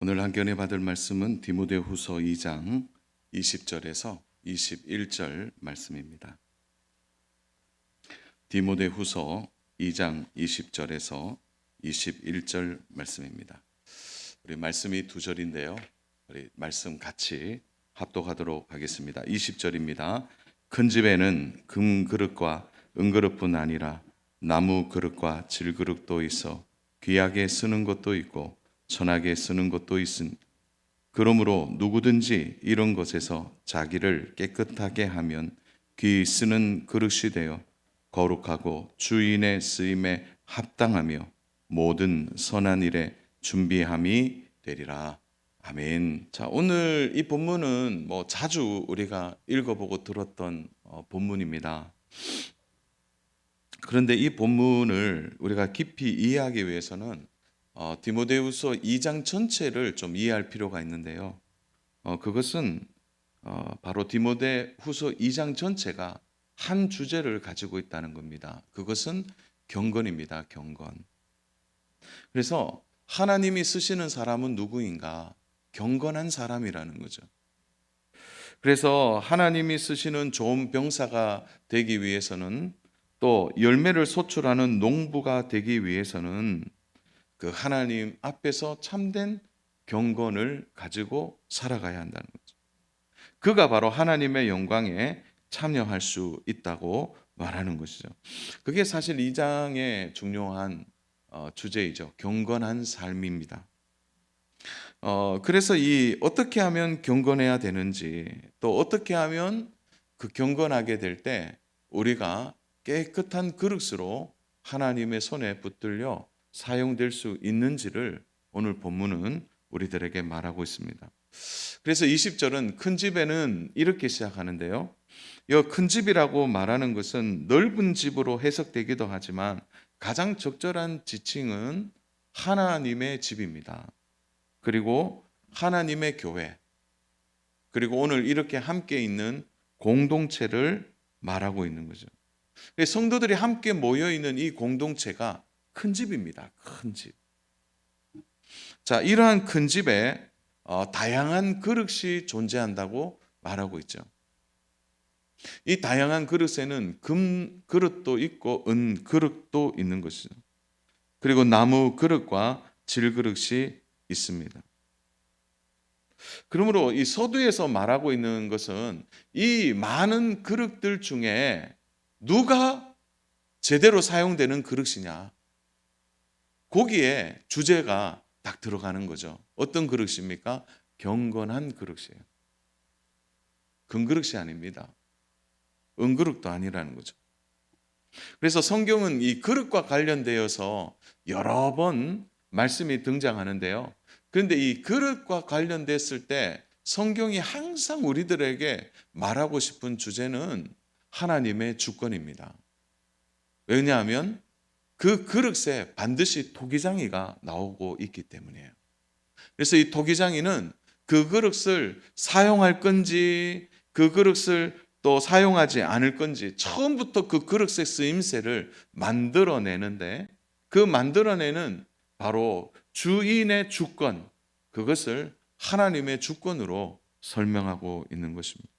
오늘 한견에 받을 말씀은 디모데후서 2장 20절에서 21절 말씀입니다. 디모데후서 2장 20절에서 21절 말씀입니다. 우리 말씀이 두 절인데요. 우리 말씀 같이 합독하도록 하겠습니다. 20절입니다. 큰 집에는 금 그릇과 은 그릇뿐 아니라 나무 그릇과 질 그릇도 있어 귀하게 쓰는 것도 있고 천하게 쓰는 것도 있으니 그러므로 누구든지 이런 것에서 자기를 깨끗하게 하면 귀 쓰는 그릇이 되어 거룩하고 주인의 쓰임에 합당하며 모든 선한 일에 준비함이 되리라. 아멘. 자, 오늘 이 본문은 자주 우리가 읽어보고 들었던 본문입니다. 그런데 이 본문을 우리가 깊이 이해하기 위해서는 디모데후서 2장 전체를 좀 이해할 필요가 있는데요. 그것은 바로 디모데후서 2장 전체가 한 주제를 가지고 있다는 겁니다. 그것은 경건입니다. 경건. 그래서 하나님이 쓰시는 사람은 누구인가? 경건한 사람이라는 거죠. 그래서 하나님이 쓰시는 좋은 병사가 되기 위해서는 또 열매를 소출하는 농부가 되기 위해서는 그 하나님 앞에서 참된 경건을 가지고 살아가야 한다는 거죠. 그가 바로 하나님의 영광에 참여할 수 있다고 말하는 것이죠. 그게 사실 2장의 중요한 주제이죠. 경건한 삶입니다. 그래서 어떻게 하면 경건해야 되는지, 또 어떻게 하면 그 경건하게 될 때 우리가 깨끗한 그릇으로 하나님의 손에 붙들려 사용될 수 있는지를 오늘 본문은 우리들에게 말하고 있습니다. 그래서 20절은 큰 집에는 이렇게 시작하는데요. 이 큰 집이라고 말하는 것은 넓은 집으로 해석되기도 하지만 가장 적절한 지칭은 하나님의 집입니다. 그리고 하나님의 교회, 그리고 오늘 이렇게 함께 있는 공동체를 말하고 있는 거죠. 성도들이 함께 모여 있는 이 공동체가 큰 집입니다. 큰 집. 자, 이러한 큰 집에 다양한 그릇이 존재한다고 말하고 있죠. 이 다양한 그릇에는 금 그릇도 있고 은 그릇도 있는 것이죠. 그리고 나무 그릇과 질 그릇이 있습니다. 그러므로 이 서두에서 말하고 있는 것은 이 많은 그릇들 중에 누가 제대로 사용되는 그릇이냐, 거기에 주제가 딱 들어가는 거죠. 어떤 그릇입니까? 경건한 그릇이에요. 금그릇이 아닙니다. 은그릇도 아니라는 거죠. 그래서 성경은 이 그릇과 관련되어서 여러 번 말씀이 등장하는데요. 그런데 이 그릇과 관련됐을 때 성경이 항상 우리들에게 말하고 싶은 주제는 하나님의 주권입니다. 왜냐하면 그 그릇에 반드시 토기장이가 나오고 있기 때문이에요. 그래서 이 토기장이는 그 그릇을 사용할 건지 그 그릇을 또 사용하지 않을 건지 처음부터 그 그릇의 쓰임새를 만들어내는데, 그 만들어내는 바로 주인의 주권, 그것을 하나님의 주권으로 설명하고 있는 것입니다.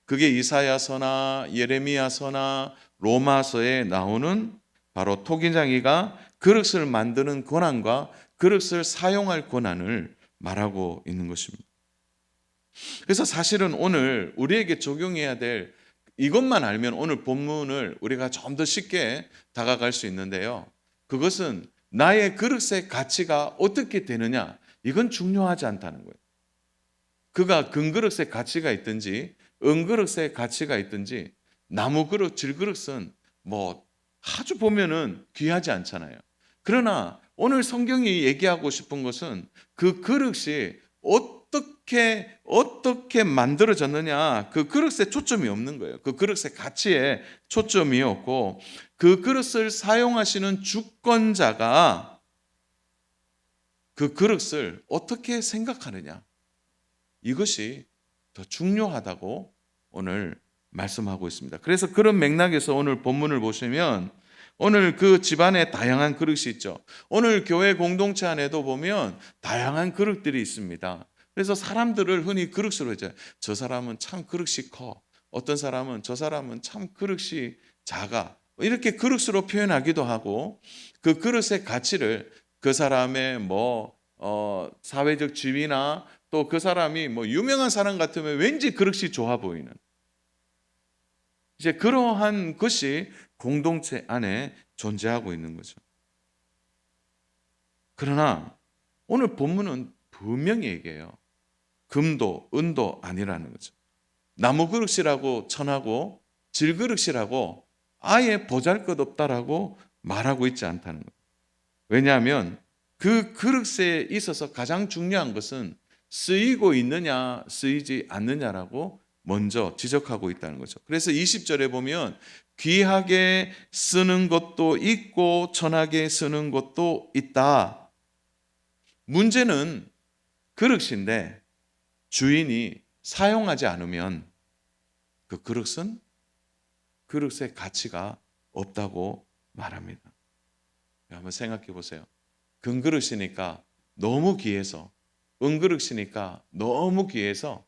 그게 이사야서나 예레미야서나 로마서에 나오는 바로 토기장이가 그릇을 만드는 권한과 그릇을 사용할 권한을 말하고 있는 것입니다. 그래서 사실은 오늘 우리에게 적용해야 될 이것만 알면 오늘 본문을 우리가 좀 더 쉽게 다가갈 수 있는데요. 그것은 나의 그릇의 가치가 어떻게 되느냐, 이건 중요하지 않다는 거예요. 그가 금그릇의 가치가 있든지 은그릇의 가치가 있든지 나무 그릇, 질그릇은 아주 보면은 귀하지 않잖아요. 그러나 오늘 성경이 얘기하고 싶은 것은 그 그릇이 어떻게 만들어졌느냐, 그 그릇에 초점이 없는 거예요. 그 그릇의 가치에 초점이 없고 그 그릇을 사용하시는 주권자가 그 그릇을 어떻게 생각하느냐, 이것이 더 중요하다고 오늘 말씀하고 있습니다. 그래서 그런 맥락에서 오늘 본문을 보시면 오늘 그 집안에 다양한 그릇이 있죠. 오늘 교회 공동체 안에도 보면 다양한 그릇들이 있습니다. 그래서 사람들을 흔히 그릇으로 해줘요. 저 사람은 참 그릇이 커. 어떤 사람은 저 사람은 참 그릇이 작아. 이렇게 그릇으로 표현하기도 하고 그 그릇의 가치를 그 사람의 사회적 지위나 또 그 사람이 유명한 사람 같으면 왠지 그릇이 좋아 보이는 이제 그러한 것이 공동체 안에 존재하고 있는 거죠. 그러나 오늘 본문은 분명히 얘기해요. 금도 은도 아니라는 거죠. 나무 그릇이라고 천하고 질그릇이라고 아예 보잘것없다라고 말하고 있지 않다는 거예요. 왜냐하면 그 그릇에 있어서 가장 중요한 것은 쓰이고 있느냐 쓰이지 않느냐라고 먼저 지적하고 있다는 거죠. 그래서 20절에 보면 귀하게 쓰는 것도 있고 천하게 쓰는 것도 있다. 문제는 그릇인데 주인이 사용하지 않으면 그 그릇은 그릇의 가치가 없다고 말합니다. 한번 생각해 보세요. 금그릇이니까 너무 귀해서, 은그릇이니까 너무 귀해서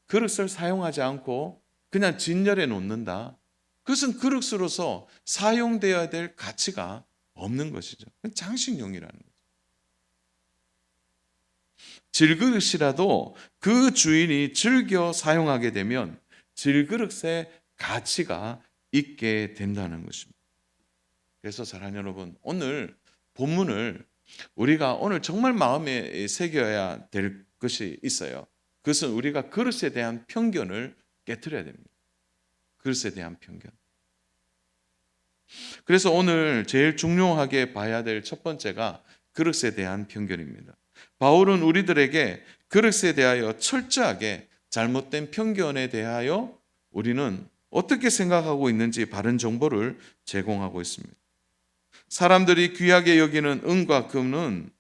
그릇을 사용하지 않고 그냥 진열해 놓는다. 그것은 그릇으로서 사용되어야 될 가치가 없는 것이죠. 장식용이라는 거죠. 질그릇이라도 그 주인이 즐겨 사용하게 되면 질그릇의 가치가 있게 된다는 것입니다. 그래서 사랑하는 여러분, 오늘 본문을 우리가 오늘 정말 마음에 새겨야 될 것이 있어요. 그것은 우리가 그릇에 대한 편견을 깨트려야 됩니다. 그릇에 대한 편견. 그래서 오늘 제일 중요하게 봐야 될 첫 번째가 그릇에 대한 편견입니다. 바울은 우리들에게 그릇에 대하여 철저하게 잘못된 편견에 대하여 우리는 어떻게 생각하고 있는지 바른 정보를 제공하고 있습니다. 사람들이 귀하게 여기는 은과 금은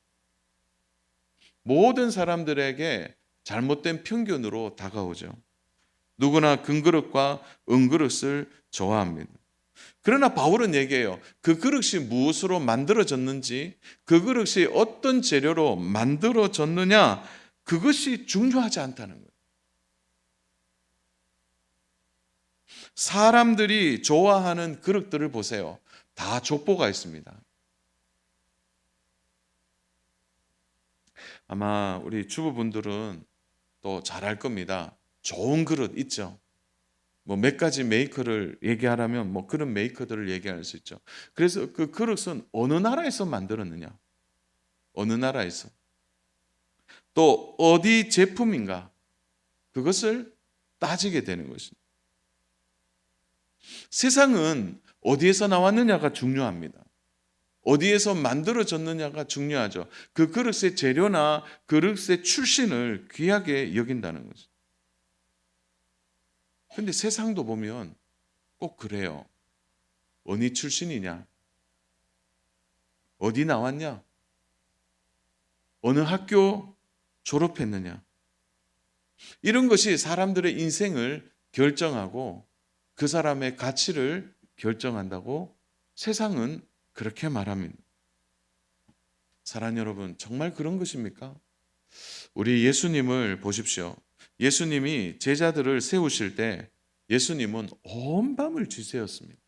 모든 사람들에게 잘못된 편견으로 다가오죠. 누구나 금그릇과 은그릇을 좋아합니다. 그러나 바울은 얘기해요. 그 그릇이 무엇으로 만들어졌는지, 그 그릇이 어떤 재료로 만들어졌느냐, 그것이 중요하지 않다는 거예요. 사람들이 좋아하는 그릇들을 보세요. 다 족보가 있습니다. 아마 우리 주부분들은 또 잘 알 겁니다. 좋은 그릇 있죠. 몇 가지 메이커를 얘기하라면 그런 메이커들을 얘기할 수 있죠. 그래서 그 그릇은 어느 나라에서 만들었느냐? 어느 나라에서? 또 어디 제품인가? 그것을 따지게 되는 것입니다. 세상은 어디에서 나왔느냐가 중요합니다. 어디에서 만들어졌느냐가 중요하죠. 그 그릇의 재료나 그릇의 출신을 귀하게 여긴다는 거죠. 근데 세상도 보면 꼭 그래요. 어디 출신이냐? 어디 나왔냐? 어느 학교 졸업했느냐? 이런 것이 사람들의 인생을 결정하고 그 사람의 가치를 결정한다고 세상은 그렇게 말합니다. 사랑하는 여러분, 정말 그런 것입니까? 우리 예수님을 보십시오. 예수님이 제자들을 세우실 때 예수님은 온 밤을 쥐세웠습니다.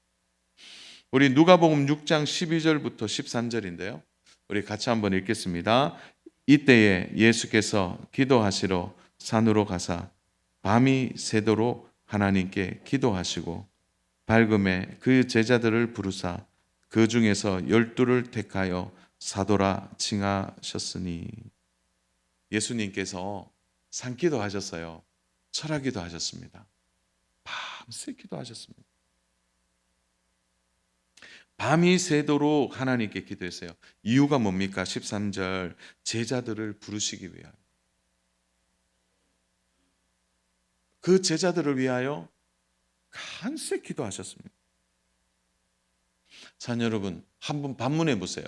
우리 누가복음 6장 12절부터 13절인데요. 우리 같이 한번 읽겠습니다. 이때에 예수께서 기도하시러 산으로 가사 밤이 새도록 하나님께 기도하시고 밝음에 그 제자들을 부르사 그 중에서 12를 택하여 사도라 칭하셨으니. 예수님께서 산기도 하셨어요. 철학기도 하셨습니다. 밤새 기도하셨습니다. 밤이 새도록 하나님께 기도했어요. 이유가 뭡니까? 13절 제자들을 부르시기 위하여. 그 제자들을 위하여 간새 기도하셨습니다. 자녀 여러분, 한번 반문해 보세요.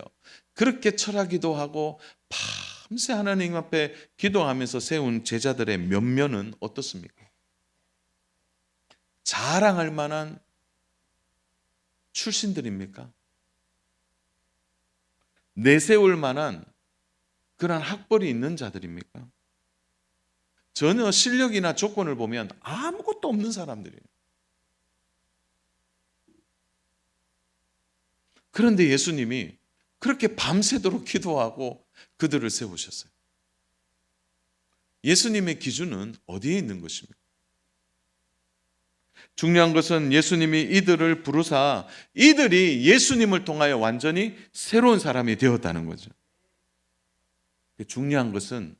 그렇게 철학기도 하고 밤새 하나님 앞에 기도하면서 세운 제자들의 면면은 어떻습니까? 자랑할 만한 출신들입니까? 내세울 만한 그런 학벌이 있는 자들입니까? 전혀 실력이나 조건을 보면 아무것도 없는 사람들이에요. 그런데 예수님이 그렇게 밤새도록 기도하고 그들을 세우셨어요. 예수님의 기준은 어디에 있는 것입니까? 중요한 것은 예수님이 이들을 부르사 이들이 예수님을 통하여 완전히 새로운 사람이 되었다는 거죠. 중요한 것은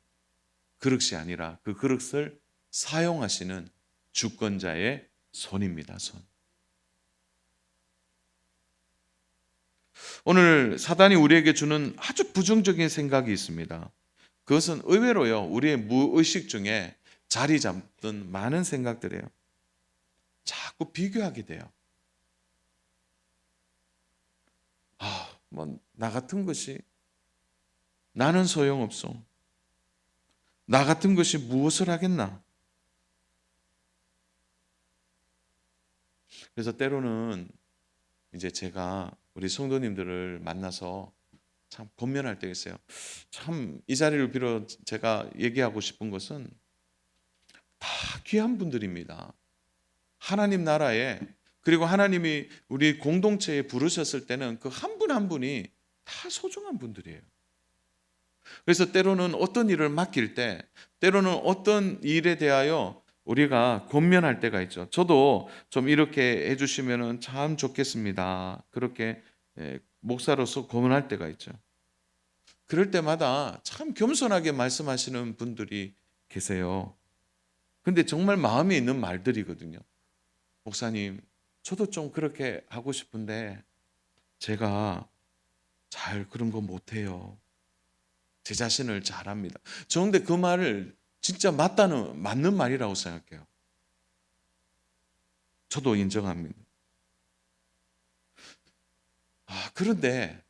그릇이 아니라 그 그릇을 사용하시는 주권자의 손입니다. 손. 오늘 사단이 우리에게 주는 아주 부정적인 생각이 있습니다. 그것은 의외로요, 우리의 무의식 중에 자리 잡던 많은 생각들이에요. 자꾸 비교하게 돼요. 나 같은 것이, 나는 소용없어. 나 같은 것이 무엇을 하겠나? 그래서 때로는 이제 제가 우리 성도님들을 만나서 참 권면할 때가 있어요. 참 이 자리를 빌어 제가 얘기하고 싶은 것은 다 귀한 분들입니다. 하나님 나라에, 그리고 하나님이 우리 공동체에 부르셨을 때는 그 한 분 한 분이 다 소중한 분들이에요. 그래서 때로는 어떤 일을 맡길 때, 때로는 어떤 일에 대하여 우리가 권면할 때가 있죠. 저도 좀 이렇게 해주시면 참 좋겠습니다. 그렇게 목사로서 권면할 때가 있죠. 그럴 때마다 참 겸손하게 말씀하시는 분들이 계세요. 근데 정말 마음에 있는 말들이거든요. 목사님, 저도 좀 그렇게 하고 싶은데 제가 잘 그런 거 못해요. 제 자신을 잘 압니다. 저 근데 그 말을 진짜 맞는 말이라고 생각해요. 저도 인정합니다. 그런데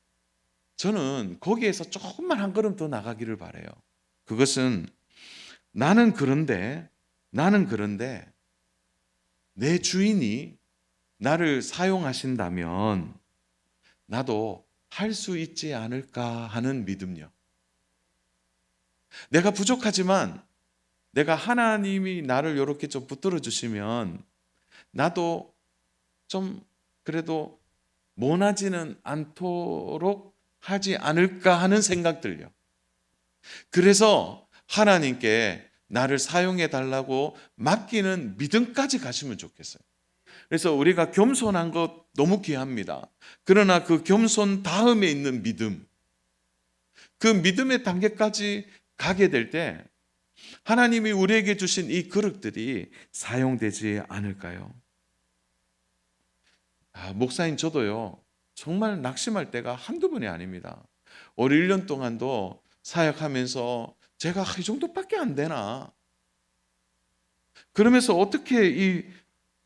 저는 거기에서 조금만 한 걸음 더 나가기를 바라요. 그것은 나는 그런데 내 주인이 나를 사용하신다면 나도 할 수 있지 않을까 하는 믿음요. 내가 부족하지만 내가 하나님이 나를 이렇게 좀 붙들어 주시면 나도 좀 그래도 모나지는 않도록 하지 않을까 하는 생각들요. 그래서 하나님께 나를 사용해 달라고 맡기는 믿음까지 가시면 좋겠어요. 그래서 우리가 겸손한 것 너무 귀합니다. 그러나 그 겸손 다음에 있는 믿음, 그 믿음의 단계까지 가게 될 때 하나님이 우리에게 주신 이 그릇들이 사용되지 않을까요? 목사님 저도요, 정말 낙심할 때가 한두 번이 아닙니다. 올 1년 동안도 사역하면서 제가 이 정도밖에 안 되나? 그러면서 어떻게 이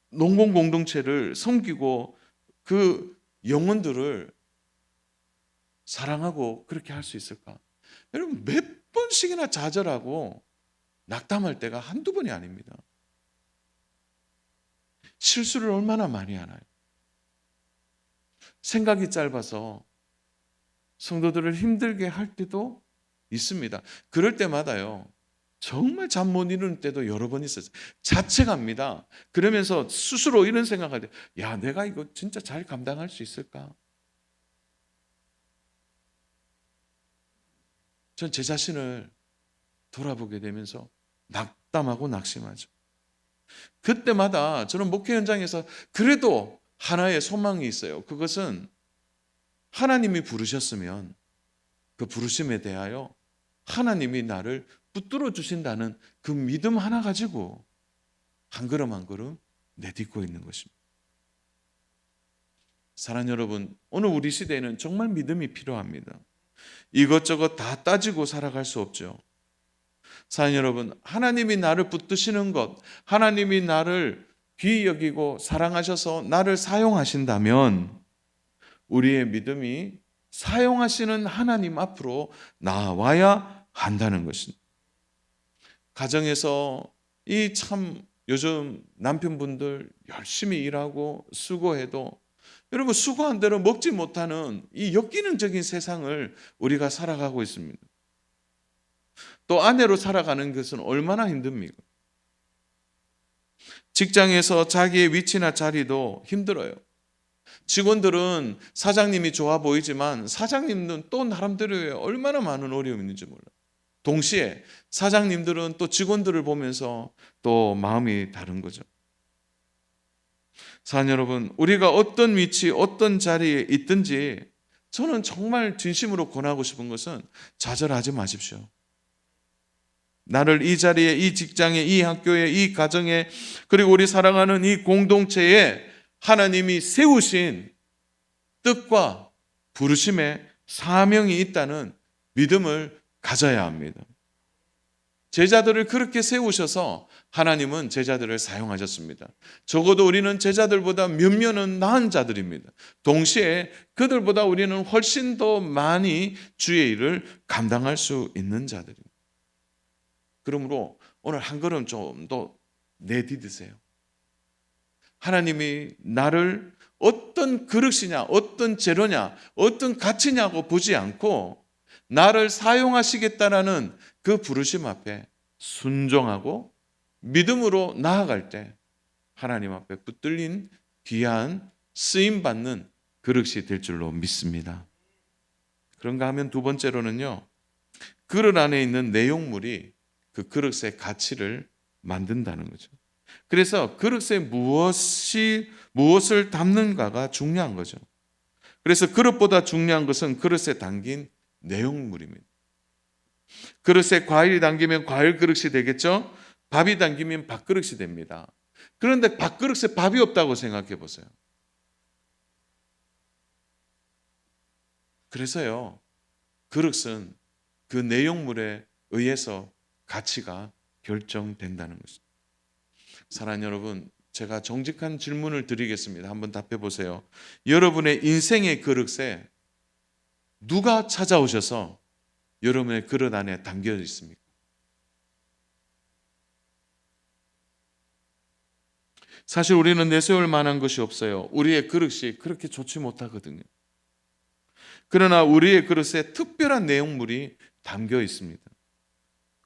농공 공동체를 섬기고 그 영혼들을 사랑하고 그렇게 할 수 있을까? 여러분 몇 번씩이나 좌절하고 낙담할 때가 한두 번이 아닙니다. 실수를 얼마나 많이 하나요? 생각이 짧아서 성도들을 힘들게 할 때도 있습니다. 그럴 때마다요, 정말 잠 못 이루는 때도 여러 번 있었어요. 자책합니다. 그러면서 스스로 이런 생각할 때, 야, 내가 이거 진짜 잘 감당할 수 있을까? 전 제 자신을 돌아보게 되면서 낙담하고 낙심하죠. 그때마다 저는 목회 현장에서 그래도 하나의 소망이 있어요. 그것은 하나님이 부르셨으면 그 부르심에 대하여 하나님이 나를 붙들어 주신다는 그 믿음 하나 가지고 한 걸음 한 걸음 내딛고 있는 것입니다. 사랑하는 여러분, 오늘 우리 시대에는 정말 믿음이 필요합니다. 이것저것 다 따지고 살아갈 수 없죠. 사랑하는 여러분, 하나님이 나를 붙드시는 것, 하나님이 나를 귀히 여기고 사랑하셔서 나를 사용하신다면 우리의 믿음이 사용하시는 하나님 앞으로 나와야 한다는 것입니다. 가정에서 이 참 요즘 남편분들 열심히 일하고 수고해도 여러분, 수고한 대로 먹지 못하는 이 역기능적인 세상을 우리가 살아가고 있습니다. 또 아내로 살아가는 것은 얼마나 힘듭니까? 직장에서 자기의 위치나 자리도 힘들어요. 직원들은 사장님이 좋아 보이지만 사장님은 또 나름대로의 얼마나 많은 어려움이 있는지 몰라요. 동시에 사장님들은 또 직원들을 보면서 또 마음이 다른 거죠. 사랑 여러분, 우리가 어떤 위치, 어떤 자리에 있든지 저는 정말 진심으로 권하고 싶은 것은 좌절하지 마십시오. 나를 이 자리에, 이 직장에, 이 학교에, 이 가정에, 그리고 우리 사랑하는 이 공동체에 하나님이 세우신 뜻과 부르심의 사명이 있다는 믿음을 가져야 합니다. 제자들을 그렇게 세우셔서 하나님은 제자들을 사용하셨습니다. 적어도 우리는 제자들보다 몇몇은 나은 자들입니다. 동시에 그들보다 우리는 훨씬 더 많이 주의 일을 감당할 수 있는 자들입니다. 그러므로 오늘 한 걸음 좀 더 내디드세요. 하나님이 나를 어떤 그릇이냐, 어떤 재료냐, 어떤 가치냐고 보지 않고 나를 사용하시겠다라는 그 부르심 앞에 순종하고 믿음으로 나아갈 때 하나님 앞에 붙들린 귀한 쓰임받는 그릇이 될 줄로 믿습니다. 그런가 하면 두 번째로는요, 그릇 안에 있는 내용물이 그 그릇의 가치를 만든다는 거죠. 그래서 그릇에 무엇을 담는가가 중요한 거죠. 그래서 그릇보다 중요한 것은 그릇에 담긴 내용물입니다. 그릇에 과일이 담기면 과일 그릇이 되겠죠. 밥이 담기면 밥그릇이 됩니다. 그런데 밥그릇에 밥이 없다고 생각해 보세요. 그래서요, 그릇은 그 내용물에 의해서 가치가 결정된다는 것입니다. 사랑하는 여러분, 제가 정직한 질문을 드리겠습니다. 한번 답해 보세요. 여러분의 인생의 그릇에 누가 찾아오셔서 여러분의 그릇 안에 담겨 있습니까? 사실 우리는 내세울 만한 것이 없어요. 우리의 그릇이 그렇게 좋지 못하거든요. 그러나 우리의 그릇에 특별한 내용물이 담겨 있습니다.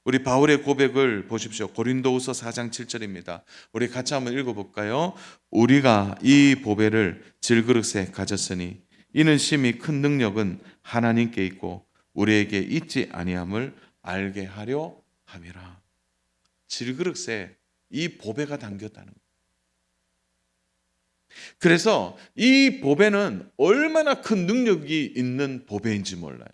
우리 바울의 고백을 보십시오. 고린도후서 4장 7절입니다. 우리 같이 한번 읽어볼까요? 우리가 이 보배를 질그릇에 가졌으니 이는 심히 큰 능력은 하나님께 있고 우리에게 있지 아니함을 알게 하려 함이라. 질그릇에 이 보배가 담겼다는 거예요. 그래서 이 보배는 얼마나 큰 능력이 있는 보배인지 몰라요.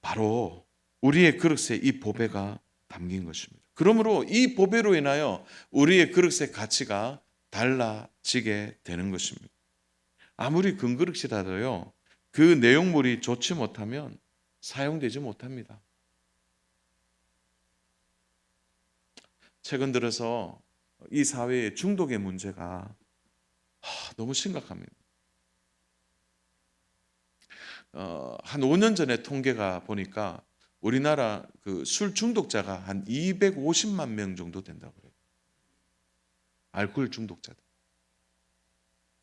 바로 우리의 그릇에 이 보배가 담긴 것입니다. 그러므로 이 보배로 인하여 우리의 그릇의 가치가 달라지게 되는 것입니다. 아무리 금그릇이라도요, 그 내용물이 좋지 못하면 사용되지 못합니다. 최근 들어서 이 사회의 중독의 문제가 너무 심각합니다. 한 5년 전에 통계가 보니까 우리나라 그 술 중독자가 한 250만 명 정도 된다고 그래요. 알코올 중독자들.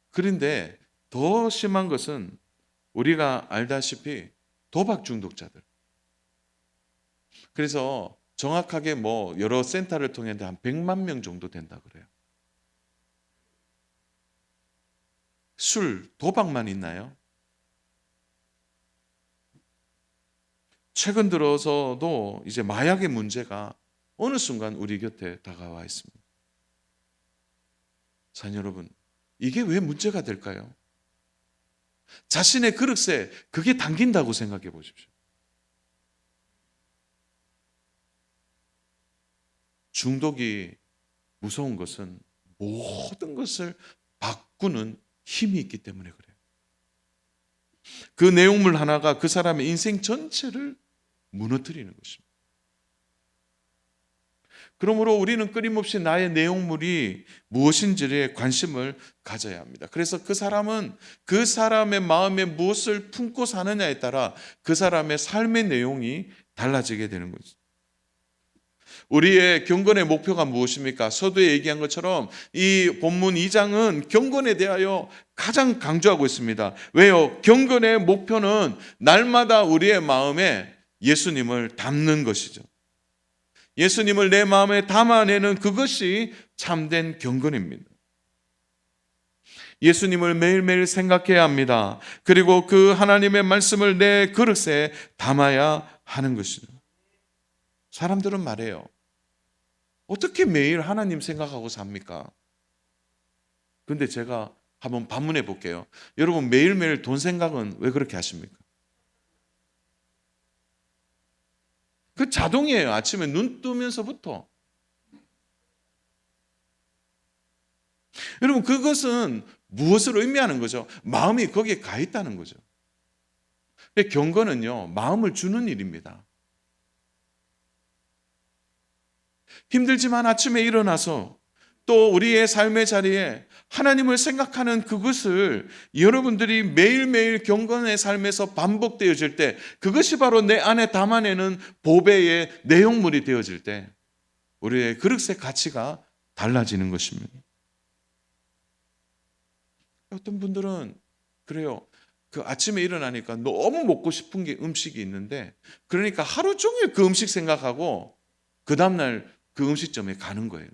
그런데 더 심한 것은 우리가 알다시피 도박 중독자들. 그래서 정확하게 뭐 여러 센터를 통해서 한 100만 명 정도 된다 그래요. 술, 도박만 있나요? 최근 들어서도 이제 마약의 문제가 어느 순간 우리 곁에 다가와 있습니다. 사랑 여러분, 이게 왜 문제가 될까요? 자신의 그릇에 그게 담긴다고 생각해 보십시오. 중독이 무서운 것은 모든 것을 바꾸는 힘이 있기 때문에 그래요. 그 내용물 하나가 그 사람의 인생 전체를 무너뜨리는 것입니다. 그러므로 우리는 끊임없이 나의 내용물이 무엇인지에 관심을 가져야 합니다. 그래서 그 사람은 그 사람의 마음에 무엇을 품고 사느냐에 따라 그 사람의 삶의 내용이 달라지게 되는 거죠. 우리의 경건의 목표가 무엇입니까? 서두에 얘기한 것처럼 이 본문 2장은 경건에 대하여 가장 강조하고 있습니다. 왜요? 경건의 목표는 날마다 우리의 마음에 예수님을 담는 것이죠. 예수님을 내 마음에 담아내는 그것이 참된 경건입니다. 예수님을 매일매일 생각해야 합니다. 그리고 그 하나님의 말씀을 내 그릇에 담아야 하는 것이죠. 사람들은 말해요. 어떻게 매일 하나님 생각하고 삽니까? 근데 제가 한번 반문해 볼게요. 여러분 매일매일 돈 생각은 왜 그렇게 하십니까? 그 자동이에요. 아침에 눈 뜨면서부터. 여러분 그것은 무엇을 의미하는 거죠? 마음이 거기에 가 있다는 거죠. 경건은요, 마음을 주는 일입니다. 힘들지만 아침에 일어나서 또 우리의 삶의 자리에 하나님을 생각하는 그것을 여러분들이 매일매일 경건의 삶에서 반복되어질 때 그것이 바로 내 안에 담아내는 보배의 내용물이 되어질 때 우리의 그릇의 가치가 달라지는 것입니다. 어떤 분들은 그래요. 그 아침에 일어나니까 너무 먹고 싶은 게 음식이 있는데 그러니까 하루 종일 그 음식 생각하고 그 다음날 그 음식점에 가는 거예요.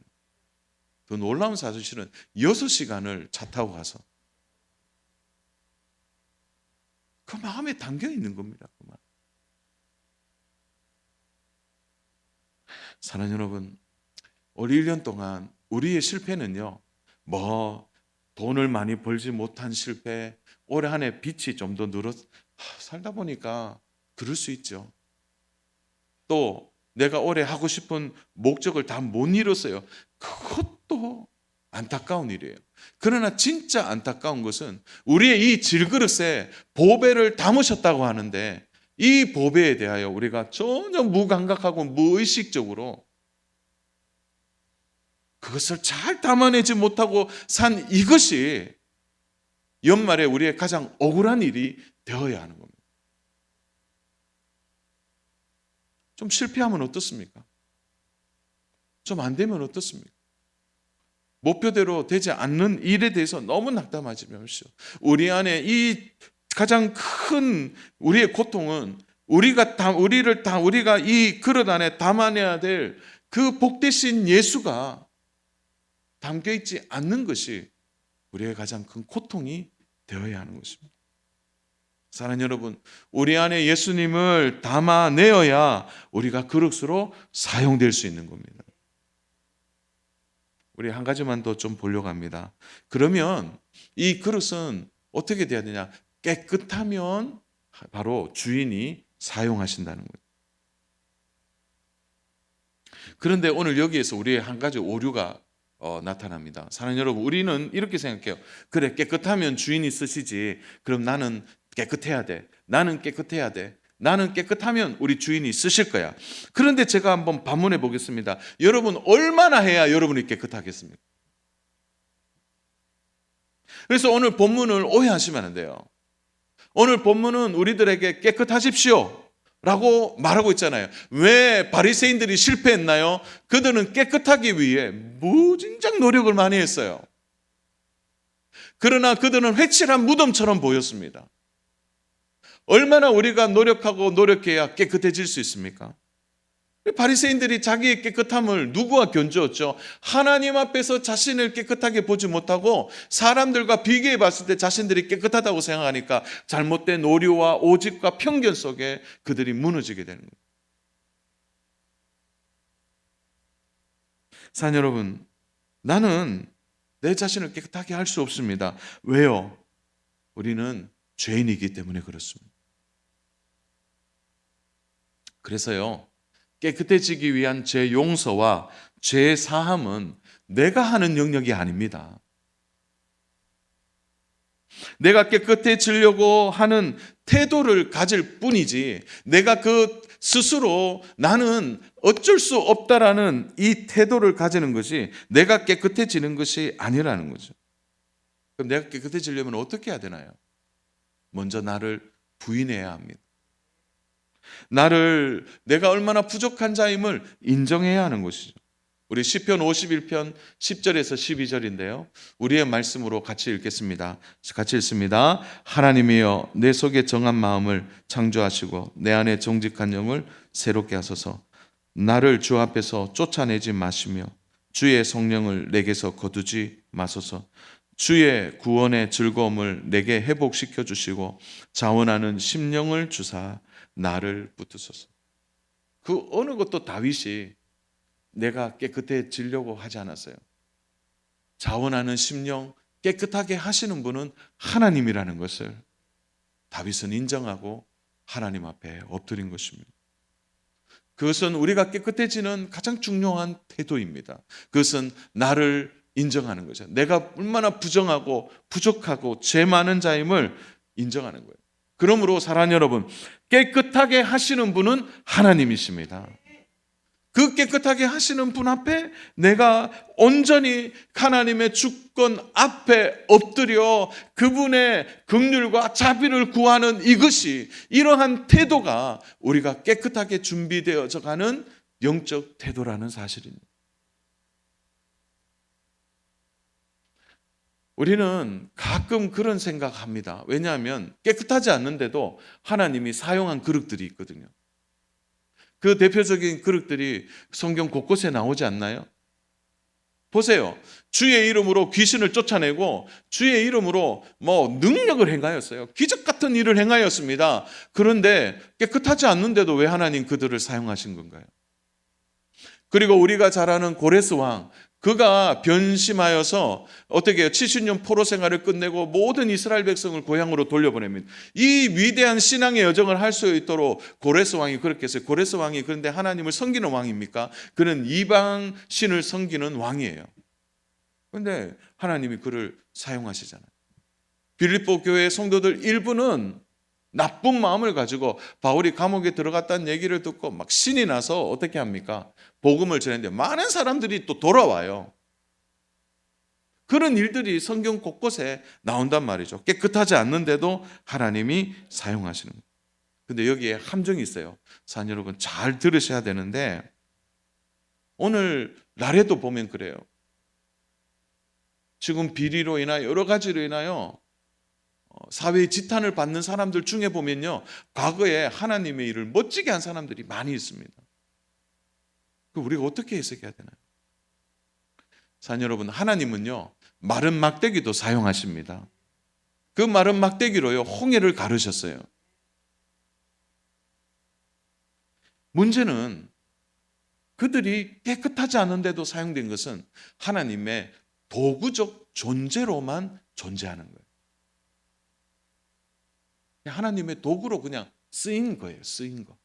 더 놀라운 사실은 6시간을 차 타고 가서 그 마음에 담겨 있는 겁니다. 그 마음. 사랑하는 여러분, 올 1년 동안 우리의 실패는요, 뭐 돈을 많이 벌지 못한 실패, 올 한 해 빚이 좀 더 살다 보니까 그럴 수 있죠. 또 내가 올해 하고 싶은 목적을 다 못 이뤘어요. 그것도 안타까운 일이에요. 그러나 진짜 안타까운 것은 우리의 이 질그릇에 보배를 담으셨다고 하는데 이 보배에 대하여 우리가 전혀 무감각하고 무의식적으로 그것을 잘 담아내지 못하고 산 이것이 연말에 우리의 가장 억울한 일이 되어야 하는 겁니다. 좀 실패하면 어떻습니까? 좀 안 되면 어떻습니까? 목표대로 되지 않는 일에 대해서 너무 낙담하지 마십시오. 우리 안에 이 가장 큰 우리의 고통은 우리가 이 그릇 안에 담아내야 될 그 복되신 예수가 담겨 있지 않는 것이 우리의 가장 큰 고통이 되어야 하는 것입니다. 사랑하는 여러분, 우리 안에 예수님을 담아내어야 우리가 그릇으로 사용될 수 있는 겁니다. 우리 한 가지만 더 좀 보려고 합니다. 그러면 이 그릇은 어떻게 돼야 되냐? 깨끗하면 바로 주인이 사용하신다는 거예요. 그런데 오늘 여기에서 우리의 한 가지 오류가 나타납니다. 사랑하는 여러분, 우리는 이렇게 생각해요. 그래, 깨끗하면 주인이 쓰시지. 그럼 나는 깨끗해야 돼. 나는 깨끗해야 돼. 나는 깨끗하면 우리 주인이 쓰실 거야. 그런데 제가 한번 반문해 보겠습니다. 여러분 얼마나 해야 여러분이 깨끗하겠습니까? 그래서 오늘 본문을 오해하시면 안 돼요. 오늘 본문은 우리들에게 깨끗하십시오 라고 말하고 있잖아요. 왜 바리새인들이 실패했나요? 그들은 깨끗하기 위해 무진장 노력을 많이 했어요. 그러나 그들은 회칠한 무덤처럼 보였습니다. 얼마나 우리가 노력하고 노력해야 깨끗해질 수 있습니까? 바리새인들이 자기의 깨끗함을 누구와 견주었죠? 하나님 앞에서 자신을 깨끗하게 보지 못하고 사람들과 비교해 봤을 때 자신들이 깨끗하다고 생각하니까 잘못된 오류와 오직과 편견 속에 그들이 무너지게 되는 거예요. 사랑하는 여러분, 나는 내 자신을 깨끗하게 할 수 없습니다. 왜요? 우리는 죄인이기 때문에 그렇습니다. 그래서요, 깨끗해지기 위한 죄 용서와 죄 사함은 내가 하는 영역이 아닙니다. 내가 깨끗해지려고 하는 태도를 가질 뿐이지 내가 그 스스로 나는 어쩔 수 없다라는 이 태도를 가지는 것이 내가 깨끗해지는 것이 아니라는 거죠. 그럼 내가 깨끗해지려면 어떻게 해야 되나요? 먼저 나를 부인해야 합니다. 내가 얼마나 부족한 자임을 인정해야 하는 것이죠. 우리 시편 51편 10절에서 12절인데요. 우리의 말씀으로 같이 읽겠습니다. 같이 읽습니다. 하나님이여 내 속에 정한 마음을 창조하시고 내 안에 정직한 영을 새롭게 하소서. 나를 주 앞에서 쫓아내지 마시며 주의 성령을 내게서 거두지 마소서. 주의 구원의 즐거움을 내게 회복시켜 주시고 자원하는 심령을 주사 나를 붙드소서. 그 어느 것도 다윗이 내가 깨끗해지려고 하지 않았어요. 자원하는 심령, 깨끗하게 하시는 분은 하나님이라는 것을 다윗은 인정하고 하나님 앞에 엎드린 것입니다. 그것은 우리가 깨끗해지는 가장 중요한 태도입니다. 그것은 나를 인정하는 거죠. 내가 얼마나 부정하고 부족하고 죄 많은 자임을 인정하는 거예요. 그러므로 사랑하는 여러분, 깨끗하게 하시는 분은 하나님이십니다. 그 깨끗하게 하시는 분 앞에 내가 온전히 하나님의 주권 앞에 엎드려 그분의 긍휼과 자비를 구하는 이러한 태도가 우리가 깨끗하게 준비되어져 가는 영적 태도라는 사실입니다. 우리는 가끔 그런 생각합니다. 왜냐하면 깨끗하지 않는데도 하나님이 사용한 그릇들이 있거든요. 그 대표적인 그릇들이 성경 곳곳에 나오지 않나요? 보세요. 주의 이름으로 귀신을 쫓아내고 주의 이름으로 능력을 행하였어요. 기적 같은 일을 행하였습니다. 그런데 깨끗하지 않는데도 왜 하나님 그들을 사용하신 건가요? 그리고 우리가 잘 아는 고레스 왕, 그가 변심하여서 어떻게 해요? 70년 포로 생활을 끝내고 모든 이스라엘 백성을 고향으로 돌려보냅니다. 이 위대한 신앙의 여정을 할 수 있도록 고레스 왕이 그렇게 했어요. 고레스 왕이 그런데 하나님을 섬기는 왕입니까? 그는 이방 신을 섬기는 왕이에요. 그런데 하나님이 그를 사용하시잖아요. 빌립보 교회 성도들 일부는 나쁜 마음을 가지고 바울이 감옥에 들어갔다는 얘기를 듣고 막 신이 나서 어떻게 합니까? 복음을 전했는데 많은 사람들이 또 돌아와요. 그런 일들이 성경 곳곳에 나온단 말이죠. 깨끗하지 않는데도 하나님이 사용하시는 거예요. 근데 여기에 함정이 있어요. 사랑 여러분 잘 들으셔야 되는데 오늘 날에도 보면 그래요. 지금 비리로 인하여 여러 가지로 인하여 사회의 지탄을 받는 사람들 중에 보면요, 과거에 하나님의 일을 멋지게 한 사람들이 많이 있습니다. 우리가 어떻게 해석해야 되나요? 사랑 여러분, 하나님은요 마른 막대기도 사용하십니다. 그 마른 막대기로요 홍해를 가르셨어요. 문제는 그들이 깨끗하지 않은데도 사용된 것은 하나님의 도구적 존재로만 존재하는 거예요. 하나님의 도구로 그냥 쓰인 거예요. 쓰인 거.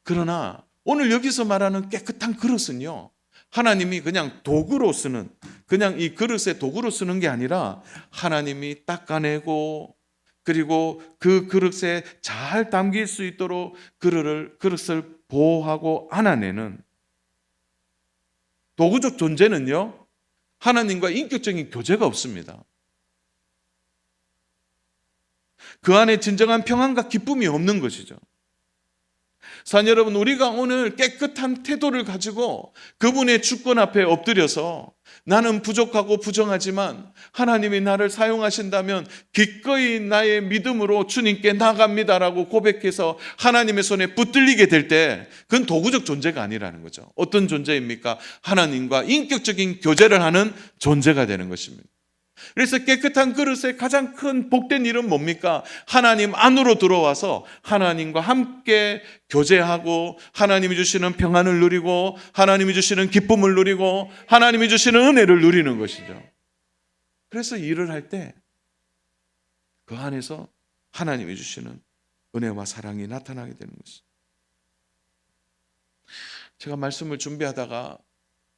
그러나 오늘 여기서 말하는 깨끗한 그릇은요, 하나님이 그냥 도구로 쓰는, 그냥 이 그릇의 도구로 쓰는 게 아니라 하나님이 닦아내고 그리고 그 그릇에 잘 담길 수 있도록 그릇을 보호하고 안아내는 도구적 존재는요, 하나님과 인격적인 교제가 없습니다. 그 안에 진정한 평안과 기쁨이 없는 것이죠. 사랑 여러분, 우리가 오늘 깨끗한 태도를 가지고 그분의 주권 앞에 엎드려서 나는 부족하고 부정하지만 하나님이 나를 사용하신다면 기꺼이 나의 믿음으로 주님께 나갑니다라고 고백해서 하나님의 손에 붙들리게 될 때 그건 도구적 존재가 아니라는 거죠. 어떤 존재입니까? 하나님과 인격적인 교제를 하는 존재가 되는 것입니다. 그래서 깨끗한 그릇의 가장 큰 복된 일은 뭡니까? 하나님 안으로 들어와서 하나님과 함께 교제하고 하나님이 주시는 평안을 누리고 하나님이 주시는 기쁨을 누리고 하나님이 주시는 은혜를 누리는 것이죠. 그래서 일을 할 때 그 안에서 하나님이 주시는 은혜와 사랑이 나타나게 되는 것이죠. 제가 말씀을 준비하다가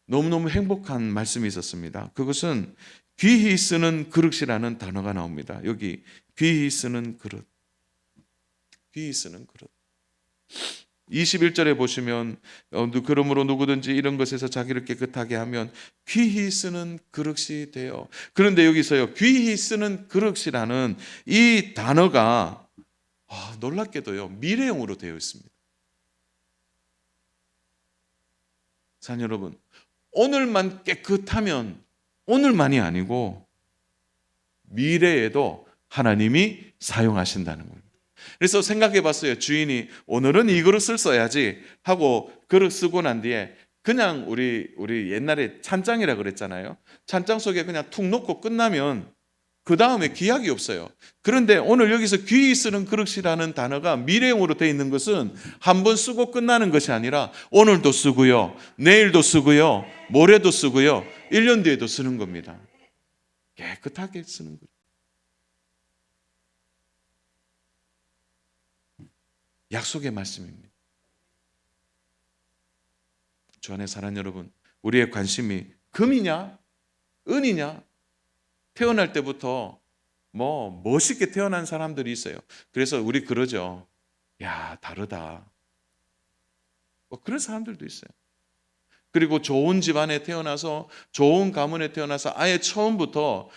너무너무 행복한 말씀이 있었습니다. 그것은 귀히 쓰는 그릇이라는 단어가 나옵니다. 여기 귀히 쓰는 그릇. 귀히 쓰는 그릇. 21절에 보시면 그러므로 누구든지 이런 것에서 자기를 깨끗하게 하면 귀히 쓰는 그릇이 돼요. 그런데 여기서요, 귀히 쓰는 그릇이라는 이 단어가 놀랍게도요, 미래형으로 되어 있습니다. 사랑하는 여러분, 오늘만 깨끗하면 오늘만이 아니고 미래에도 하나님이 사용하신다는 겁니다. 그래서 생각해 봤어요. 주인이 오늘은 이 그릇을 써야지 하고 그릇 쓰고 난 뒤에 그냥 우리 옛날에 찬장이라 그랬잖아요. 찬장 속에 그냥 툭 놓고 끝나면 그 다음에 기약이 없어요. 그런데 오늘 여기서 귀히 쓰는 그릇이라는 단어가 미래형으로 되어 있는 것은 한 번 쓰고 끝나는 것이 아니라 오늘도 쓰고요, 내일도 쓰고요, 모레도 쓰고요, 1년 뒤에도 쓰는 겁니다. 깨끗하게 쓰는 거예요. 약속의 말씀입니다. 주 안에 사랑하는 여러분, 우리의 관심이 금이냐 은이냐, 태어날 때부터 멋있게 태어난 사람들이 있어요. 그래서 우리 그러죠. 야, 다르다. 그런 사람들도 있어요. 그리고 좋은 집안에 태어나서 좋은 가문에 태어나서 아예 처음부터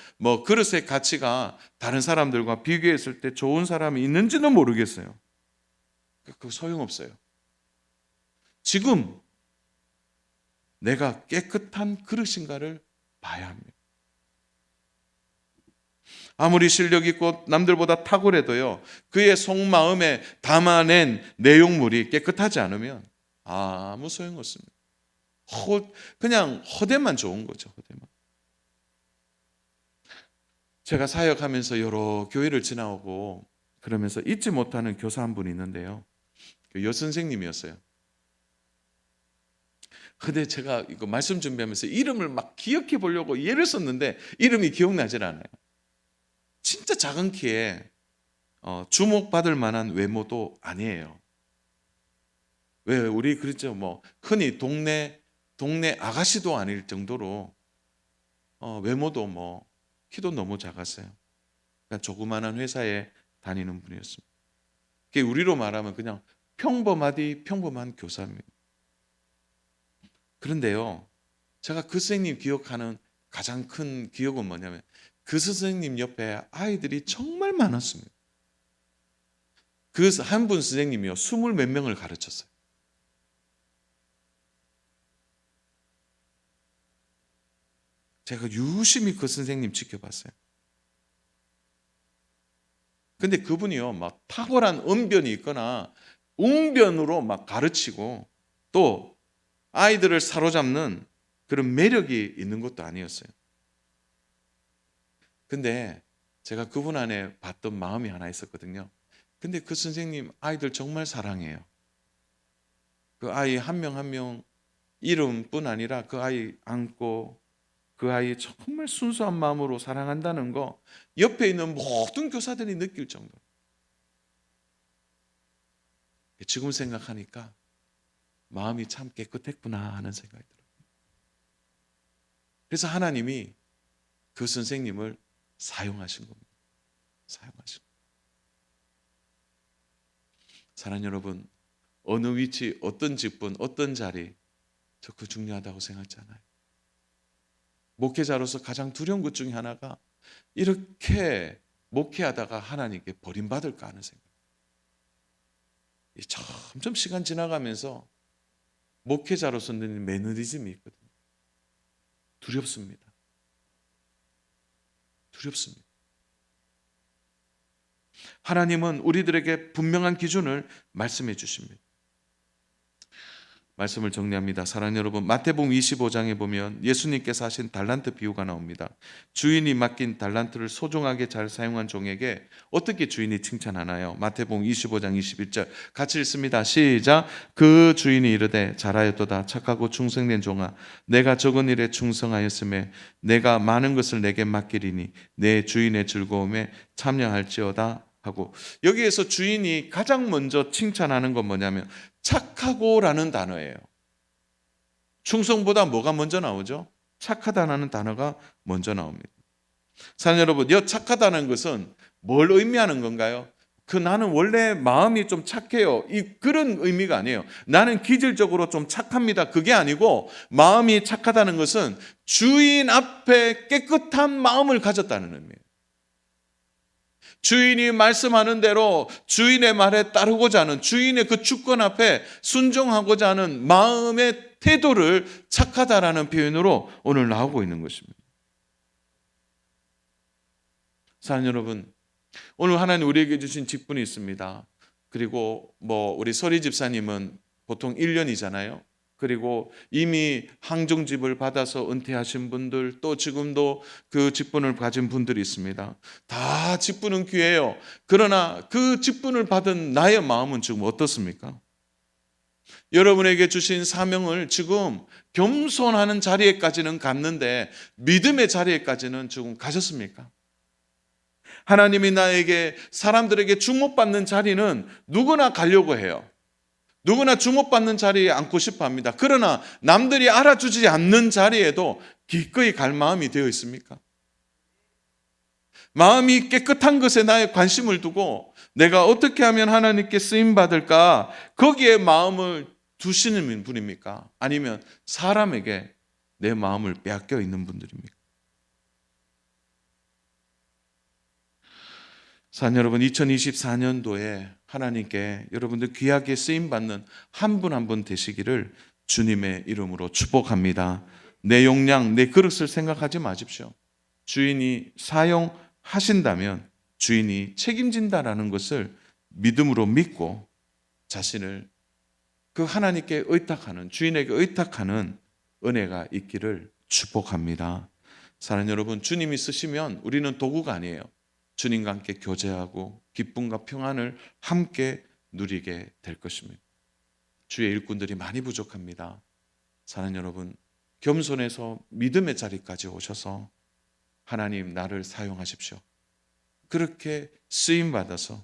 그릇의 가치가 다른 사람들과 비교했을 때 좋은 사람이 있는지는 모르겠어요. 그거 소용없어요. 지금 내가 깨끗한 그릇인가를 봐야 합니다. 아무리 실력 있고 남들보다 탁월해도요, 그의 속마음에 담아낸 내용물이 깨끗하지 않으면 아무 소용없습니다. 그냥 허대만 좋은 거죠. 허대만. 제가 사역하면서 여러 교회를 지나오고 그러면서 잊지 못하는 교사 한 분이 있는데요, 여선생님이었어요. 근데 제가 이거 말씀 준비하면서 이름을 막 기억해 보려고 예를 썼는데 이름이 기억나질 않아요. 진짜 작은 키에 주목받을 만한 외모도 아니에요. 왜 우리 그랬죠, 흔히 동네 아가씨도 아닐 정도로 외모도 키도 너무 작았어요. 그러니까 조그마한 회사에 다니는 분이었습니다. 그게 우리로 말하면 그냥 평범한 교사입니다. 그런데요, 제가 그 선생님 기억하는 가장 큰 기억은 뭐냐면 그 선생님 옆에 아이들이 정말 많았습니다. 그 한 분 선생님이요, 20몇 명을 가르쳤어요. 제가 유심히 그 선생님 지켜봤어요. 근데 그분이요, 막 탁월한 언변이 있거나 웅변으로 막 가르치고 또 아이들을 사로잡는 그런 매력이 있는 것도 아니었어요. 근데 제가 그분 안에 봤던 마음이 하나 있었거든요. 근데 그 선생님 아이들 정말 사랑해요. 그 아이 한 명 한 명 이름뿐 아니라 그 아이 안고 그 아이 정말 순수한 마음으로 사랑한다는 거 옆에 있는 모든 교사들이 느낄 정도로. 지금 생각하니까 마음이 참 깨끗했구나 하는 생각이 들어요. 그래서 하나님이 그 선생님을 사용하신 겁니다. 사용하신 겁니다. 사랑하는 여러분, 어느 위치, 어떤 직분, 어떤 자리, 저 그거 중요하다고 생각하지 않아요. 목회자로서 가장 두려운 것 중에 하나가 이렇게 목회하다가 하나님께 버림받을까 하는 생각. 점점 시간 지나가면서 목회자로서는 매너리즘이 있거든요. 두렵습니다. 두렵습니다. 하나님은 우리들에게 분명한 기준을 말씀해 주십니다. 말씀을 정리합니다. 사랑하는 여러분, 마태복음 25장에 보면 예수님께서 하신 달란트 비유가 나옵니다. 주인이 맡긴 달란트를 소중하게 잘 사용한 종에게 어떻게 주인이 칭찬하나요? 마태복음 25장 21절 같이 읽습니다. 시작. 그 주인이 이르되 잘하였도다 착하고 충성된 종아, 내가 적은 일에 충성하였음에 내가 많은 것을 내게 맡기리니 내 주인의 즐거움에 참여할지어다 하고, 여기에서 주인이 가장 먼저 칭찬하는 건 뭐냐면 착하고라는 단어예요. 충성보다 뭐가 먼저 나오죠? 착하다는 단어가 먼저 나옵니다. 사랑하는 여러분, 이 착하다는 것은 뭘 의미하는 건가요? 나는 원래 마음이 좀 착해요, 그런 의미가 아니에요. 나는 기질적으로 좀 착합니다, 그게 아니고, 마음이 착하다는 것은 주인 앞에 깨끗한 마음을 가졌다는 의미예요. 주인이 말씀하는 대로 주인의 말에 따르고자 하는, 주인의 그 주권 앞에 순종하고자 하는 마음의 태도를 착하다라는 표현으로 오늘 나오고 있는 것입니다. 사랑하는 여러분, 오늘 하나님 우리에게 주신 직분이 있습니다. 그리고 우리 서리 집사님은 보통 1년이잖아요. 그리고 이미 항종집을 받아서 은퇴하신 분들, 또 지금도 그 직분을 가진 분들이 있습니다. 다 직분은 귀해요. 그러나 그 직분을 받은 나의 마음은 지금 어떻습니까? 여러분에게 주신 사명을 지금 겸손하는 자리에까지는 갔는데 믿음의 자리에까지는 지금 가셨습니까? 하나님이 나에게, 사람들에게 주목받는 자리는 누구나 가려고 해요. 누구나 주목받는 자리에 앉고 싶어 합니다. 그러나 남들이 알아주지 않는 자리에도 기꺼이 갈 마음이 되어 있습니까? 마음이 깨끗한 것에 나의 관심을 두고 내가 어떻게 하면 하나님께 쓰임받을까, 거기에 마음을 두시는 분입니까? 아니면 사람에게 내 마음을 빼앗겨 있는 분들입니까? 사랑하는 여러분, 2024년도에 하나님께 여러분들 귀하게 쓰임받는 한 분 한 분 되시기를 주님의 이름으로 축복합니다. 내 용량, 내 그릇을 생각하지 마십시오. 주인이 사용하신다면 주인이 책임진다라는 것을 믿음으로 믿고 자신을 그 하나님께 의탁하는, 주인에게 의탁하는 은혜가 있기를 축복합니다. 사랑하는 여러분, 주님이 쓰시면 우리는 도구가 아니에요. 주님과 함께 교제하고 기쁨과 평안을 함께 누리게 될 것입니다. 주의 일꾼들이 많이 부족합니다. 사랑하는 여러분, 겸손해서 믿음의 자리까지 오셔서 하나님 나를 사용하십시오. 그렇게 쓰임받아서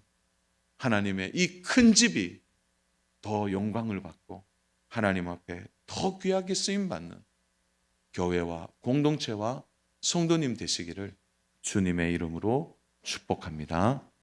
하나님의 이 큰 집이 더 영광을 받고 하나님 앞에 더 귀하게 쓰임받는 교회와 공동체와 성도님 되시기를 주님의 이름으로 축복합니다.